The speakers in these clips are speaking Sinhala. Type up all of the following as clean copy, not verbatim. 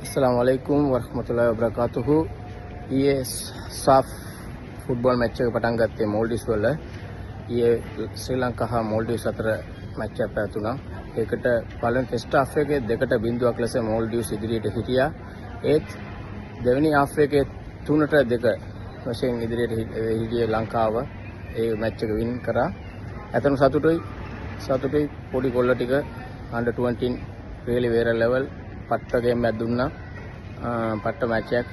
अस्सलामुअलैकुम वरहमतुल्लाहि वबरकातुहू ये साफ फुटबॉल मैच එක පටන් ගත්තේ මෝල්ඩිව්ස් වල. ඊයේ ශ්‍රී ලංකා හා මෝල්ඩිව්ස් අතර මැච් එකක් පැවතුණා. ඒකට පළවෙනි ටෙස්ට් හාෆ් එකේ 2-0ක් ලෙස මෝල්ඩිව්ස් ඉදිරියට හිටියා. ඒත් දෙවෙනි හාෆ් එකේ 3-2 වශයෙන් ඉදිරියට හිටියේ ලංකාව. ඒ මැච් එක වින් කරා. ඇතන සතුටුයි පොඩි ගොල්ල ටික under 20 really very level පට්ට ගේම් එකක් දුන්නා. පට්ට මැච් එකක්.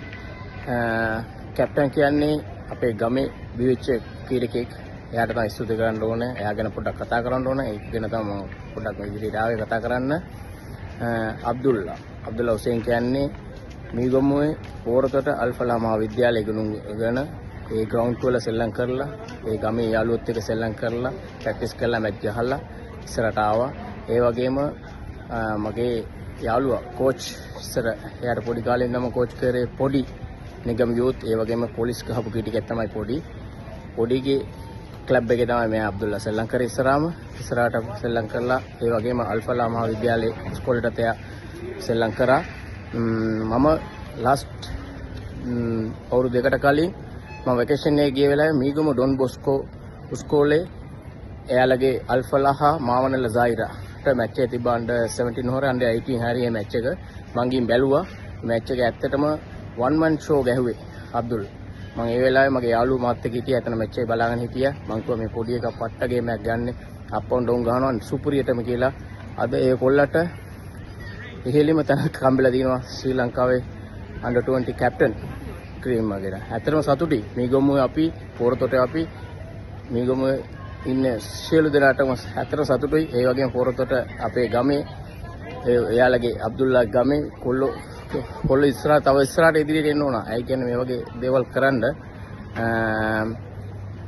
කැප්ටන් කියන්නේ අපේ ගමේ බිවිච්ච කීරකෙක්. එයාට තමයි ස්තුති කරන්න ඕනේ. එයා ගැන පොඩ්ඩක් කතා කරන්න ඕනේ. ඒක ගැන තමයි පොඩ්ඩක් ඉදිරියට ආවේ කතා කරන්න. අබ්දුල්ලා හුසේන් කියන්නේ මීගමුවේ පෝරතොට අල්ෆලා මහාවිද්‍යාලයේ ඉගෙන ඒ ග්‍රවුන්ඩ් වල සෙල්ලම් කරලා ඒ ගමේ යාළුවොත් එක්ක සෙල්ලම් කරලා ප්‍රැක්ටිස් කරලා මැච් ගහලා ඉස්සරට ආවා. ඒ වගේම මගේ යාළුවා කෝච් ඉස්සර එයාට පොඩි කාලේ ඉඳන්ම කෝච් කරේ පොඩි නිගම් යූත්. ඒ වගේම පොලිස් ගහපු කීටිකෙක් තමයි පොඩිගේ ක්ලබ් එකේ තමයි මේ අබ්දුල්ලා සෙල්ලම් කරේ ඉස්සරහට සෙල්ලම් කරලා ඒ වගේම අල්ෆලා මහාවිද්‍යාලයේ ඉස්කෝලේටත් එයා සෙල්ලම් කරා. මම ලාස්ට් අවුරුදු දෙකකට කලින් මම වැකේෂන් එකේ ගිය වෙලාවේ මීගම ඩොන් බොස්කෝ ඉස්කෝලේ එයාලගේ අල්ෆලා හා මාවනල සායිරාට මැච් එක තිබ්බා under 17 හොර under 18 හැරියේ මැච් එක මං ගිහින් බැලුවා. මැච් එක ඇත්තටම one man show ගැහුවේ අබ්දුල්. මම ඒ වෙලාවේ මගේ යාළුවෝ මාත් එක්ක හිටියා. එතන මැච් එක බලාගෙන හිටියා. මං කිව්වා මේ පොඩි එකා පට්ට ගේම් එකක් ගන්න. අප් ඔන් ඩවුන් ගහනවා සුපිරියටම කියලා. අද ඒ කොල්ලට ඉහෙලිම තැනක් හම්බෙලා දිනවා ශ්‍රී ලංකාවේ under 20 කැප්ටන් ක්‍රීම් වගේට. ඇත්තටම සතුටුයි. මීගමුවේ අපි පෝරතොටේ අපි මීගමුවේ ඉන්න සියලු දෙනාටම ඇත්තටම සතුටුයි. ඒ වගේම පෝරතොට අපේ ගමේ එයාලගේ අබ්දුල්ලා ගමේ කොල්ල ඉස්සරහට ඉදිරියට එන්න ඕන. ඒ කියන්නේ මේ වගේ දේවල් කරන්න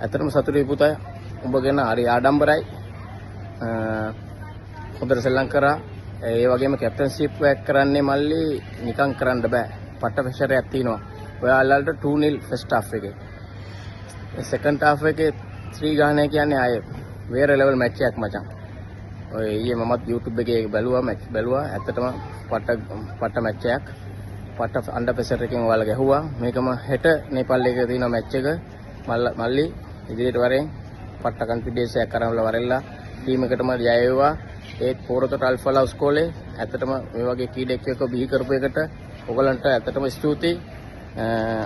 ඇත්තටම සතුටුයි පුතා. උඹ ගැන හරි ආඩම්බරයි. හොඳට සෙල්ලම් කරා. ඒ වගේම කැප්ටන්ෂිප් එක කරන්නේ මල්ලි නිකන් කරන්න බෑ. පට්ට ප්‍රෙෂර් එකක් තියෙනවා. ඔයාලට 2-0 ෆස්ට් හාෆ් එකේ. සෙකන්ඩ් හාෆ් එකේ 3 ගානේ කියන්නේ ආයේ වෙර ලෙවල් මැච් එකක් මචං. ඔය ඊයේ මමත් YouTube එකේ මැච් බැලුවා. ඇත්තටම පට්ට මැච් එකක්. පට්ට අnder ප්‍රෙෂර් එකෙන් ඔයාලා ගැහුවා. මේකම හෙට නේපාල් එකේ තියෙන මැච් එක මල්ලි ඉදිරියට වරෙන් පට්ට කොන්ෆිඩන්ස් එකක් කරවලා වරෙල්ලා ටීම් එකටම ජය වේවා. ඒත් පෝරතොට අල්ෆලා ඉස්කෝලේ ඇත්තටම මේ වගේ කීඩෙක් එක්ක බිහි කරපු එකට ඔයගලන්ට ඇත්තටම ස්තුතියි.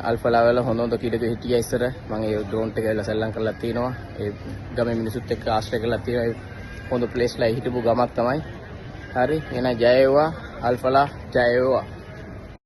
අල්ෆලා වල හොඳ කීඩක හිටියා ඉස්සර. මම ඒ ග්‍රවුන්ඩ් එකේ ගිහලා සෙල්ලම් කරලා තිනවා. ඒ ගමේ මිනිසුත් එක්ක ආශ්‍රය කරලා තියෙනවා. හොඳ ප්ලේස්ලා හිටපු ගමක් තමයි. හරි එහෙනම් ජය වේවා අල්ෆලා ජය වේවා.